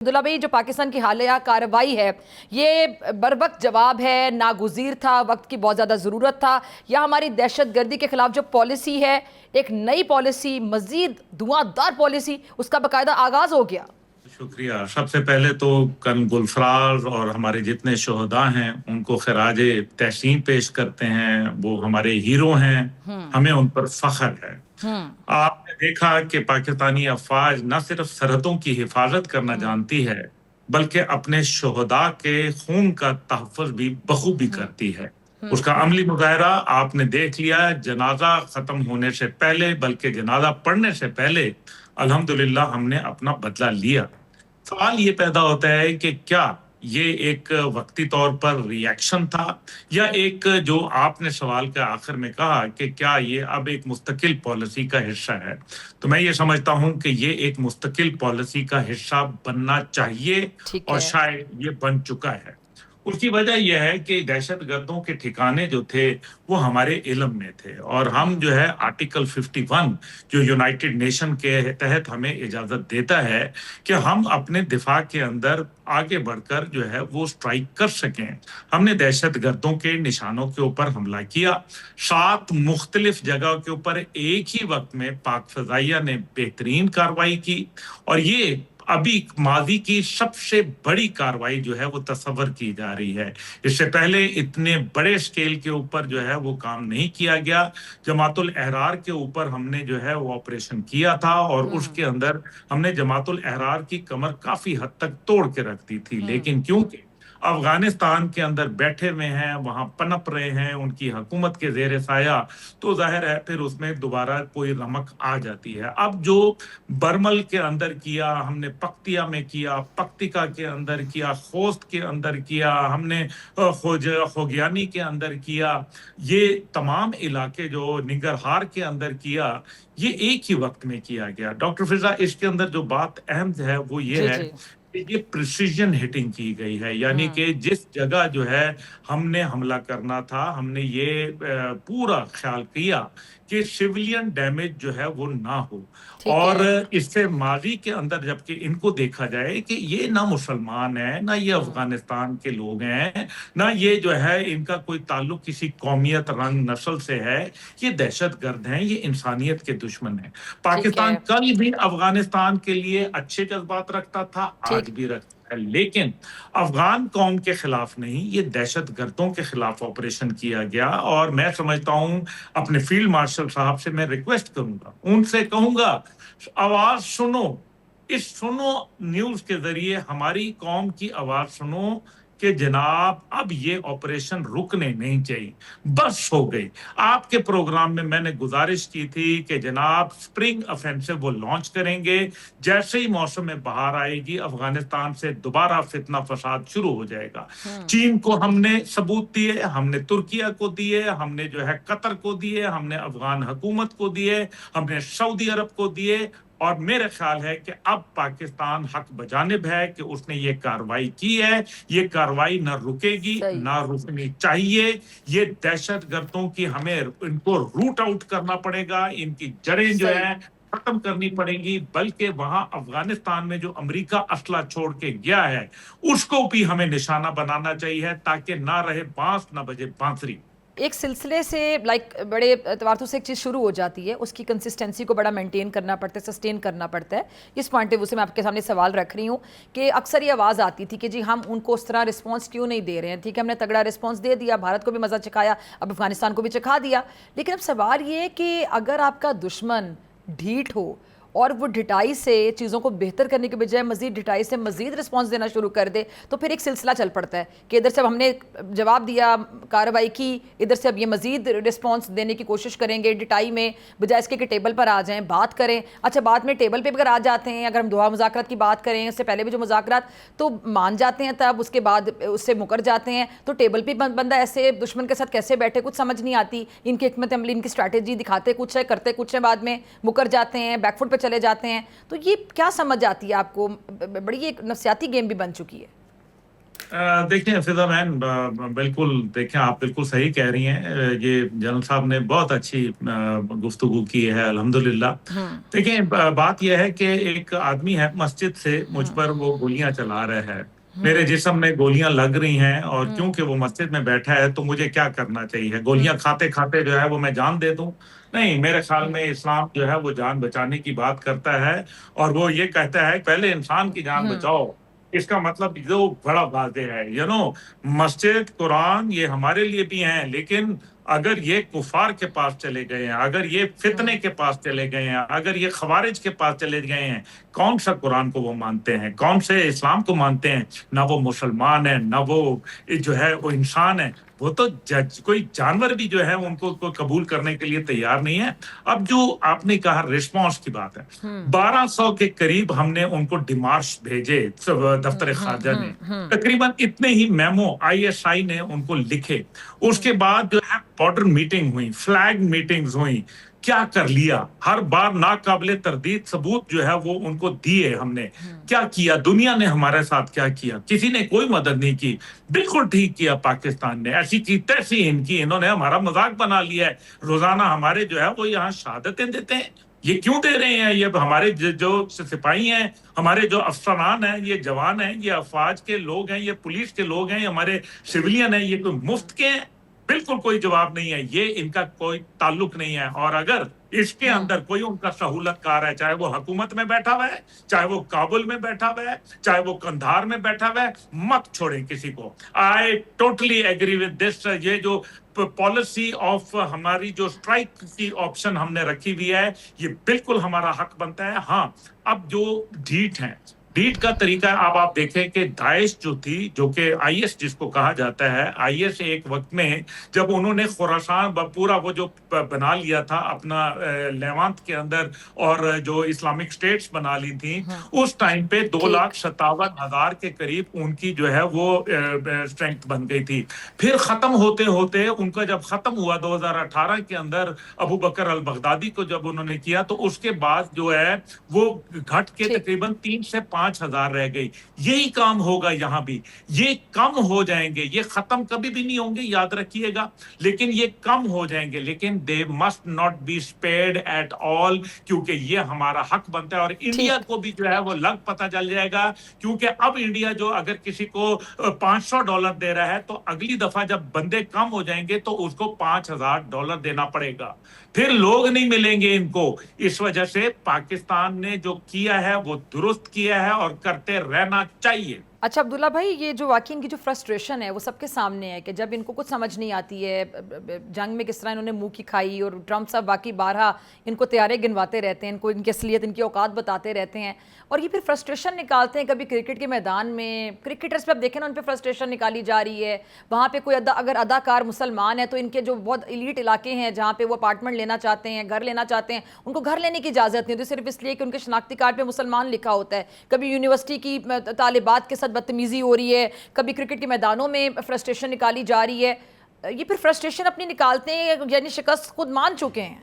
عبداللہ بھائی، جو پاکستان کی حالیہ کارروائی ہے یہ بروقت جواب ہے، ناگزیر تھا، وقت کی بہت زیادہ ضرورت تھا، یا ہماری دہشت گردی کے خلاف جو پالیسی ہے، ایک نئی پالیسی، مزید دھواں دار پالیسی، اس کا باقاعدہ آغاز ہو گیا؟ شکریہ۔ سب سے پہلے تو کرن گلفراز اور ہمارے جتنے شہداء ہیں ان کو خراج تحسین پیش کرتے ہیں، وہ ہمارے ہیرو ہیں، ہمیں ان پر فخر ہے۔ آپ نے دیکھا کہ پاکستانی افواج نہ صرف سرحدوں کی حفاظت کرنا جانتی ہے بلکہ اپنے شہداء کے خون کا تحفظ بھی بخوبی کرتی ہے۔ اس کا عملی مظاہرہ آپ نے دیکھ لیا، جنازہ ختم ہونے سے پہلے بلکہ جنازہ پڑھنے سے پہلے الحمدللہ ہم نے اپنا بدلہ لیا۔ سوال یہ پیدا ہوتا ہے کہ کیا یہ ایک وقتی طور پر ری ایکشن تھا، یا ایک جو آپ نے سوال کے آخر میں کہا کہ کیا یہ اب ایک مستقل پالیسی کا حصہ ہے، تو میں یہ سمجھتا ہوں کہ یہ ایک مستقل پالیسی کا حصہ بننا چاہیے اور شاید یہ بن چکا ہے۔ اس کی وجہ یہ ہے کہ دہشت گردوں کے ٹھکانے جو تھے وہ ہمارے علم میں تھے، اور ہم جو ہے آرٹیکل 51 جو یونائٹڈ نیشن کے تحت ہمیں اجازت دیتا ہے کہ ہم اپنے دفاع کے اندر آگے بڑھ کر جو ہے وہ سٹرائک کر سکیں، ہم نے دہشت گردوں کے نشانوں کے اوپر حملہ کیا۔ 7 مختلف جگہ کے اوپر ایک ہی وقت میں پاک فضائیہ نے بہترین کارروائی کی، اور یہ ابھی ماضی کی سب سے بڑی کارروائی جو ہے وہ تصور کی جا رہی ہے۔ اس سے پہلے اتنے بڑے سکیل کے اوپر جو ہے وہ کام نہیں کیا گیا۔ جماعت الاحرار کے اوپر ہم نے جو ہے وہ آپریشن کیا تھا، اور اس کے اندر ہم نے جماعت الاحرار کی کمر کافی حد تک توڑ کے رکھ دی تھی، لیکن کیونکہ افغانستان کے اندر بیٹھے ہوئے ہیں، وہاں پنپ رہے ہیں ان کی حکومت کے زیر سایہ، تو ظاہر ہے پھر اس میں دوبارہ کوئی رمق آ جاتی ہے۔ اب جو برمل کے اندر کیا، ہم نے پکتیا میں کیا، پکتیکا کے اندر کیا، خوست کے اندر کیا، ہم نے خوگیانی کے اندر کیا، یہ تمام علاقے جو ننگرہار کے اندر کیا، یہ ایک ہی وقت میں کیا گیا۔ ڈاکٹر فضا، اس کے اندر جو بات اہم ہے وہ یہ ہے کہ یہ پریسیجن ہٹنگ کی گئی ہے، یعنی کہ جس جگہ جو ہے ہم نے حملہ کرنا تھا، ہم نے یہ پورا خیال کیا کہ سیولین ڈیمیج جو ہے وہ نہ ہو، اور اس سے ماضی کے اندر جبکہ ان کو دیکھا جائے کہ یہ نہ مسلمان ہیں، نہ یہ افغانستان کے لوگ ہیں، نہ یہ جو ہے ان کا کوئی تعلق کسی قومیت، رنگ، نسل سے ہے، یہ دہشت گرد ہیں، یہ انسانیت کے دشمن ہیں۔ پاکستان کل بھی افغانستان کے لیے اچھے جذبات رکھتا تھا، آج بھی رکھتا ہے، لیکن افغان قوم کے خلاف نہیں، یہ دہشت گردوں کے خلاف آپریشن کیا گیا۔ اور میں سمجھتا ہوں اپنے فیلڈ مارشل صاحب سے میں ریکویسٹ کروں گا، ان سے کہوں گا آواز سنو، اس سنو نیوز کے ذریعے ہماری قوم کی آواز سنو کہ جناب اب یہ آپریشن رکنے نہیں چاہیے، بس ہو گئی۔ آپ کے پروگرام میں میں نے گزارش کی تھی کہ جناب سپرنگ افینسو وہ لانچ کریں گے، جیسے ہی موسم میں بہار آئے گی افغانستان سے دوبارہ فتنہ فساد شروع ہو جائے گا۔ چین کو ہم نے ثبوت دیے، ہم نے ترکیہ کو دیے، ہم نے جو ہے قطر کو دیے، ہم نے افغان حکومت کو دیے، ہم نے سعودی عرب کو دیے، اور میرے خیال ہے کہ اب پاکستان حق بجانب ہے کہ اس نے یہ کارروائی کی ہے، یہ کارروائی نہ رکے گی، نہ رکنی چاہیے۔ یہ دہشت گردوں کی ہمیں ان کو روٹ آؤٹ کرنا پڑے گا، ان کی جڑیں جو ہیں ختم کرنی پڑے گی، بلکہ وہاں افغانستان میں جو امریکہ اسلحہ چھوڑ کے گیا ہے اس کو بھی ہمیں نشانہ بنانا چاہیے، تاکہ نہ رہے بانس نہ بجے بانسری۔ ایک سلسلے سے بڑے اعتبار سے ایک چیز شروع ہو جاتی ہے، اس کی کنسسٹنسی کو بڑا مینٹین کرنا پڑتا ہے، سسٹین کرنا پڑتا ہے۔ اس پوائنٹ آف ویو سے میں آپ کے سامنے سوال رکھ رہی ہوں کہ اکثر یہ آواز آتی تھی کہ جی ہم ان کو اس طرح رسپانس کیوں نہیں دے رہے ہیں، ٹھیک ہے ہم نے تگڑا رسپانس دے دیا، بھارت کو بھی مزہ چکھایا، اب افغانستان کو بھی چکھا دیا، لیکن اب سوال یہ ہے کہ اگر آپ کا دشمن ڈھیٹ ہو اور وہ ڈھٹائی سے چیزوں کو بہتر کرنے کے بجائے مزید ڈھٹائی سے مزید رسپانس دینا شروع کر دے، تو پھر ایک سلسلہ چل پڑتا ہے کہ ادھر سے اب ہم نے جواب دیا، کارروائی کی، ادھر سے اب یہ مزید رسپانس دینے کی کوشش کریں گے ڈھٹائی میں، بجائے اس کے کہ ٹیبل پر آ جائیں، بات کریں۔ اچھا، بعد میں ٹیبل پہ اگر آ جاتے ہیں، اگر ہم دعا مذاکرات کی بات کریں، اس سے پہلے بھی جو مذاکرات تو مان جاتے ہیں، تب اس کے بعد اس سے مکر جاتے ہیں، تو ٹیبل پہ بندہ ایسے دشمن کے ساتھ کیسے بیٹھے، کچھ سمجھ نہیں آتی۔ ان کی حکمت عملی، ان کی اسٹریٹجی دکھاتے کچھ ہے، کرتے کچھ ہے، بعد میں مکر جاتے ہیں، بیک فٹ پہ چلے جاتے ہیں۔ تو یہ کیا سمجھ آتی ہے آپ کو؟ بڑی ایک نفسیاتی گیم بھی بن چکی ہے۔ देखिए फिजा मैन, बिल्कुल देखें, आप बिल्कुल सही कह रही हैं। ये जनरल साहब ने बहुत अच्छी गुफ्तगू की है, अल्हम्दुलिल्लाह। हम्म। देखिए, बात यह है कि एक आदमी है, मस्जिद से मुझ पर वो गोलियां चला रहा है, मेरे हम्म। जिस्म में गोलियां लग रही हैं, और हम्म। क्योंकि वो मस्जिद में बैठा है तो मुझे क्या करना चाहिए? गोलियां हम्म। खाते खाते जो है वो मैं जान दे दूं? नहीं, मेरे ख्याल में हम्म। इस्लाम जो है वो जान बचाने की बात करता है, और वो ये कहता है पहले इंसान की जान हम्म। बचाओ। इसका मतलब जो बड़ा वाज़ेह है, मस्जिद, कुरान ये हमारे लिए भी हैं, लेकिन अगर ये कुफार के पास चले गए हैं, अगर ये फितने हम्म। के पास चले गए हैं, अगर ये खवारिज के पास चले गए हैं, कौन सा कुरान को वो मानते हैं, कौन से इस्लाम को मानते हैं? ना वो मुसलमान है, ना वो जो है वो इंसान है। वो तो जज कोई जानवर भी जो है उनको को कबूल करने के लिए तैयार नहीं है। अब जो आपने कहा रिस्पॉन्स की बात है, हम्म। 1200 के करीब हमने उनको डिमार्श भेजे, दफ्तर खारजा ने, तकरीबन इतने ही मेमो आईएसआई ने उनको लिखे। उसके बाद जो है बॉर्डर मीटिंग हुई, फ्लैग मीटिंग्स हुई। क्या कर लिया? हर बार नाकाबिले तरदीद सबूत जो है वो उनको दिए हमने। क्या किया दुनिया ने हमारे साथ? क्या किया? किसी ने कोई मदद नहीं की। बिल्कुल ठीक किया पाकिस्तान ने, ऐसी की तैसी इनकी, इन्होंने हमारा मजाक बना लिया है। रोजाना हमारे जो है वो यहाँ शहादतें देते हैं। ये क्यों दे रहे हैं? ये हमारे जो सिपाही हैं, हमारे जो अफसरान हैं, ये जवान हैं, ये अफवाज के लोग हैं, ये पुलिस के लोग हैं, ये हमारे सिविलियन हैं, ये कोई मुफ्त के हैं? बिल्कुल कोई जवाब नहीं है। ये इनका कोई ताल्लुक नहीं है। और अगर इसके अंदर कोई उनका सहूलतकार है, चाहे वो हुकूमत में बैठा हुआ है, चाहे वो काबुल में बैठा हुआ है, चाहे वो कंधार में बैठा हुआ है, मत छोड़ें किसी को। I totally agree with this. ये जो पॉलिसी ऑफ हमारी जो स्ट्राइक की ऑप्शन हमने रखी हुई है, ये बिल्कुल हमारा हक बनता है। हाँ, अब जो ढीठ है, ढीठ का तरीका अब आप देखें कि दाइश जो थी, जो कि आईएस जिसको कहा जाता है, आईएस एक वक्त में जब उन्होंने खुरासान पूरा वो जो बना लिया था अपना लेवांत के अंदर, और जो इस्लामिक स्टेट्स बना ली थी, उस टाइम पे 2,57,000 के करीब उनकी जो है वो स्ट्रेंथ बन गई थी। फिर खत्म होते होते उनका जब खत्म हुआ 2018 के अंदर, अबू बकर अल बगदादी को जब उन्होंने किया, तो उसके बाद जो है वो घट के तकरीबन 3 से 5,000 रह गई। यही काम होगा यहाँ भी। ये कम हो जाएंगे, ये खत्म कभी भी नहीं होंगे, याद रखिएगा, लेकिन ये कम हो जाएंगे। लेकिन they must not be spared at all, क्योंकि ये हमारा हक बनता है। और इंडिया को भी जो है वो लग पता चल जाएगा, क्योंकि अब इंडिया जो अगर किसी को $500 दे रहा है, तो अगली दफा जब बंदे कम हो जाएंगे तो उसको $5,000 देना पड़ेगा। फिर लोग नहीं मिलेंगे इनको। इस वजह से पाकिस्तान ने जो किया है वो दुरुस्त किया है, और करते रहना चाहिए। अच्छा अब्दुल्ला भाई, ये जो वाकई इनकी जो फ्रस्ट्रेशन है वो सबके सामने है कि जब इनको कुछ समझ नहीं आती है, जंग में किस तरह इन्होंने मुंह की खाई, और ट्रम्प साहब बाकी बारहा इनको तैयारे गिनवाते रहते हैं, इनको इनकी असलियत, इनकी औकात बताते रहते हैं, और ये फिर फ्रस्ट्रेशन निकालते हैं। कभी क्रिकेट के मैदान में क्रिकेटर्स पे आप देखें ना, उन पर फ्रस्ट्रेशन निकाली जा रही है। वहाँ पे कोई अगर अदाकार मुसलमान है तो इनके जो बहुत इलीट इलाके हैं जहाँ पे वो अपार्टमेंट लेना चाहते हैं, घर लेना चाहते हैं, उनको घर लेने की इजाज़त नहीं होती, सिर्फ इसलिए कि उनके शनाख्ती कार्ड पे मुसलमान लिखा होता है। कभी यूनिवर्सिटी की तालिबात के साथ बदतमीजी हो रही है, कभी क्रिकेट के मैदानों में फ्रस्ट्रेशन निकाली जा रही है। ये फिर फ्रस्ट्रेशन अपनी निकालते हैं, यानी शिकस्त खुद मान चुके हैं।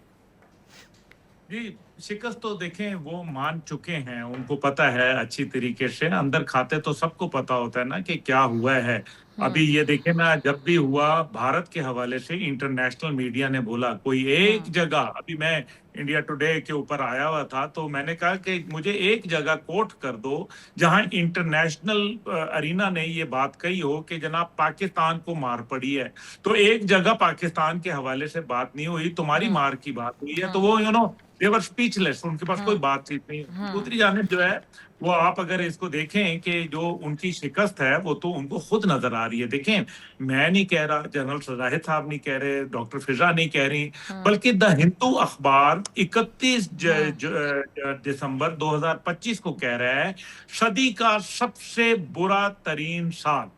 जी, शिकस्त तो देखें वो मान चुके हैं, उनको पता है अच्छी तरीके से। अंदर खाते तो सबको पता होता है ना कि क्या हुआ है। अभी ये देखें ना, जब भी हुआ भारत के हवाले से इंटरनेशनल मीडिया ने बोला, कोई एक जगह, अभी मैं इंडिया टुडे के ऊपर आया हुआ था, तो मैंने कहा कि मुझे एक जगह कोट कर दो जहां इंटरनेशनल अरीना ने ये बात कही हो कि जनाब पाकिस्तान को मार पड़ी है। तो एक जगह पाकिस्तान के हवाले से बात नहीं हुई, तुम्हारी मार की बात हुई है। तो वो दे वर स्पीचलेस, उनके पास कोई बातचीत नहीं। दूसरी जानिब जो है वो, आप अगर इसको देखें कि जो उनकी शिकस्त है वो तो उनको खुद नजर आ रही है। देखें, मैं नहीं कह रहा, जनरल जाहिद साहब नहीं कह रहे, डॉक्टर फिजा नहीं कह रही, बल्कि द हिंदू अखबार 31 दिसंबर 2025 को कह रहा है सदी का सबसे बुरा तरीन साल।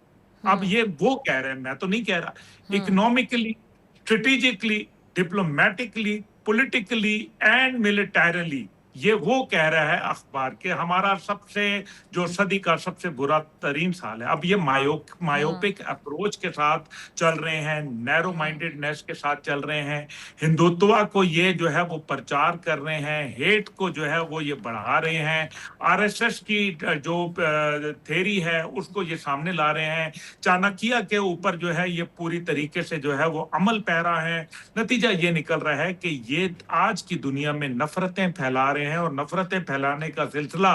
अब ये वो कह रहे हैं, मैं तो नहीं कह रहा। Economically, strategically, diplomatically, politically and militarily ये वो कह रहा है अखबार के हमारा सबसे जो सदी का सबसे बुरा तरीन साल है। अब ये मायोपिक अप्रोच के साथ चल रहे हैं, नैरो माइंडेडनेस के साथ चल रहे हैं, हिंदुत्व को ये जो है वो प्रचार कर रहे हैं, हेट को जो है वो ये बढ़ा रहे हैं, आरएसएस की जो थ्योरी है उसको ये सामने ला रहे हैं, चाणक्य के ऊपर जो है ये पूरी तरीके से जो है वो अमल पैरा है। नतीजा ये निकल रहा है कि ये आज की दुनिया में नफरतें फैला रहे हैं, और नफरतें फैलाने का सिलसिला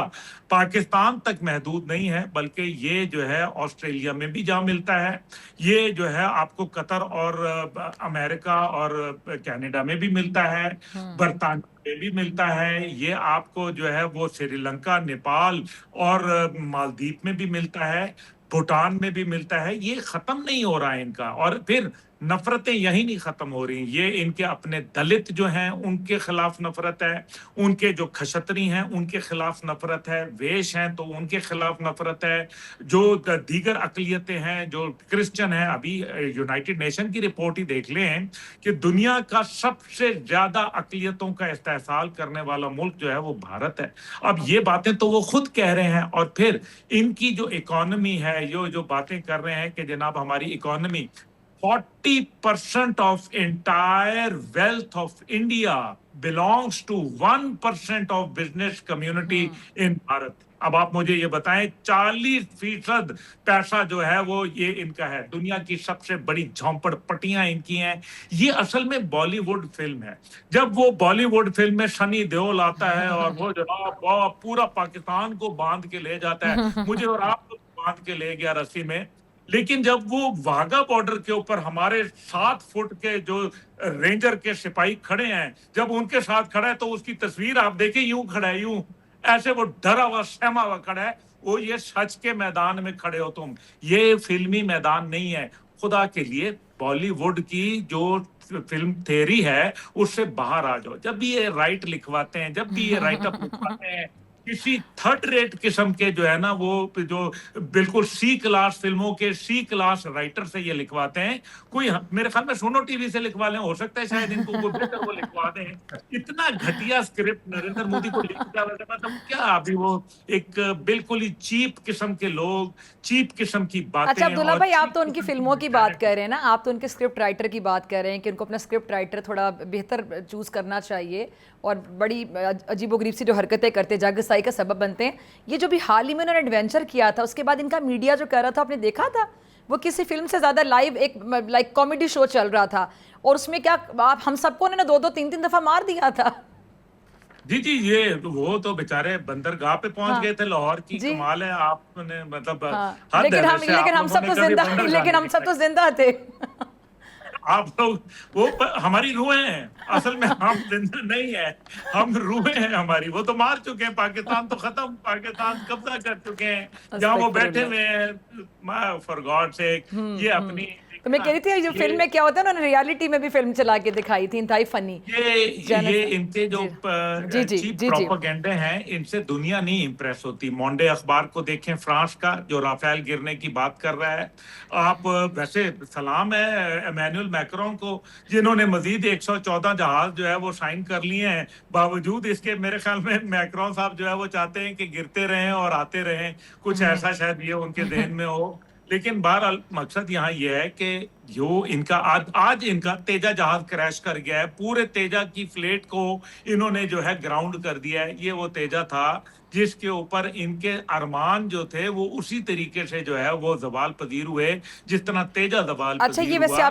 पाकिस्तान तक महदूद नहीं है, बल्कि ये जो है ऑस्ट्रेलिया में भी जा मिलता है, ये जो है आपको कतर और अमेरिका और कनाडा में भी मिलता है, बर्तानिया में भी मिलता है, ये आपको जो है वो श्रीलंका, नेपाल और मालदीव में भी मिलता है, भूटान में भी मिलता है। ये खत्म नहीं हो रहा है इनका। और फिर नफरतें यही नहीं खत्म हो रही, ये इनके अपने दलित जो हैं उनके खिलाफ नफरत है, उनके जो क्षत्रिय हैं उनके खिलाफ नफरत है, वेश हैं तो उनके खिलाफ नफरत है, जो दीगर अकलियतें हैं, जो क्रिश्चियन हैं। अभी यूनाइटेड नेशन की रिपोर्ट ही देख लें कि दुनिया का सबसे ज्यादा अकलियतों का इस्तेहसाल करने वाला मुल्क जो है वो भारत है। अब ये बातें तो वो खुद कह रहे हैं, और फिर इनकी जो इकोनॉमी है, जो बातें कर रहे हैं कि जनाब हमारी economy 40% of entire wealth of India belongs to 1% of business community in Bharat. अब आप मुझे ये बताएं, 40% पैसा जो है वो ये इनका है। दुनिया की सबसे बड़ी झोंपड़पट्टियां इनकी हैं। ये असल में बॉलीवुड फिल्म है। जब वो बॉलीवुड फिल्म में सनी देओल आता है और वो जनाब पूरा पाकिस्तान को बांध के ले जाता है, मुझे और आपको बांध के ले गया रस्सी में, लेकिन जब वो वाघा बॉर्डर के ऊपर हमारे 7 फुट के जो रेंजर के सिपाही खड़े हैं, जब उनके साथ खड़ा है तो उसकी तस्वीर आप देखें, यूं खड़ा है, यूं ऐसे वो डरा हुआ सहमा हुआ खड़ा है। वो ये सच के मैदान में खड़े हो तुम, ये फिल्मी मैदान नहीं है। खुदा के लिए बॉलीवुड की जो फिल्म थ्योरी है उससे बाहर आ जाओ। जब भी ये राइट लिखवाते हैं, जब भी ये राइट अप लिखवाते हैं, किसी थर्ड रेट किस्म के जो है ना वो जो बिल्कुल सी क्लास फिल्मों के सी क्लास राइटर से ये लिखवाते हैं। कोई मेरे ख्याल में सोनो टीवी से लिखवा लें, हो सकता है शायद इनको वो बेहतर वो लिखवा दें। इतना घटिया स्क्रिप्ट नरेंद्र मोदी को लिखता है, मतलब क्या अभी वो एक बिल्कुल ही चीप किस्म के लोग, चीप किस्म की बातें। अच्छा अब्दुल्ला भाई, आप तो उनकी फिल्मों की बात कर रहे हैं ना, आप तो उनके स्क्रिप्ट राइटर की बात कर रहे हैं कि उनको अपना स्क्रिप्ट राइटर थोड़ा बेहतर चूज करना चाहिए और बड़ी अजीबोगरीब सी जो हरकतें करते जागसाई का सबब बनते हैं। ये जो भी हाल ही में उन्होंने एडवेंचर किया था, उसके बाद इनका मीडिया जो कर रहा था, आपने देखा था, वो किसी फिल्म से ज़्यादा लाइव एक लाइक कॉमेडी शो चल रहा था, और उसमें क्या आप हम सबको उन्होंने 2-2 3-3 दफ़ा मार दिया था। जी जी, ये वो तो बेचारे बंदरगाह पे पहुंच गए थे, लाहौर की। कमाल है, आपने मतलब लेकिन हम सब तो जिंदा थे। आप लोग वो हमारी रूहें हैं, असल में हम जिंदा नहीं है, हम रूहें हैं हमारी। वो तो मार चुके हैं, पाकिस्तान तो खत्म, पाकिस्तान कब्जा कर चुके हैं जहाँ वो बैठे हुए हैं। फॉर गॉड सेक, ये अपनी तो मैं कह रही थी जो फिल्म में क्या होता है, उन्होंने रियलिटी में भी फिल्म चला के दिखाई थी, इंतहाई फनी। ये इनके जो चीप प्रोपेगेंडे हैं, इनसे दुनिया नहीं इंप्रेस होती। मॉन्डे अखबार को देखें, फ्रांस का, जो राफेल गिरने की बात कर रहा है। आप वैसे सलाम है एमेनुअल मैक्रोन को, जिन्होंने मजीद 114 जहाज जो है वो साइन कर लिए हैं। बावजूद इसके मेरे ख्याल में मैक्रोन साहब जो है वो चाहते हैं कि गिरते रहें और आते रहें, कुछ ऐसा शायद ये उनके जहन में हो। लेकिन बहरहाल मकसद यहाँ ये है कि जो इनका आज इनका तेजा जहाज क्रैश कर गया है, पूरे तेजा की फ्लेट को इन्होंने जो है ग्राउंड कर दिया है। ये वो तेजा था जिसके ऊपर इनके अरमान जो थे वो उसी तरीके से जो है वो जवाल पजीर हुए, जिस तरह तेजा जवाल पजीर हुआ।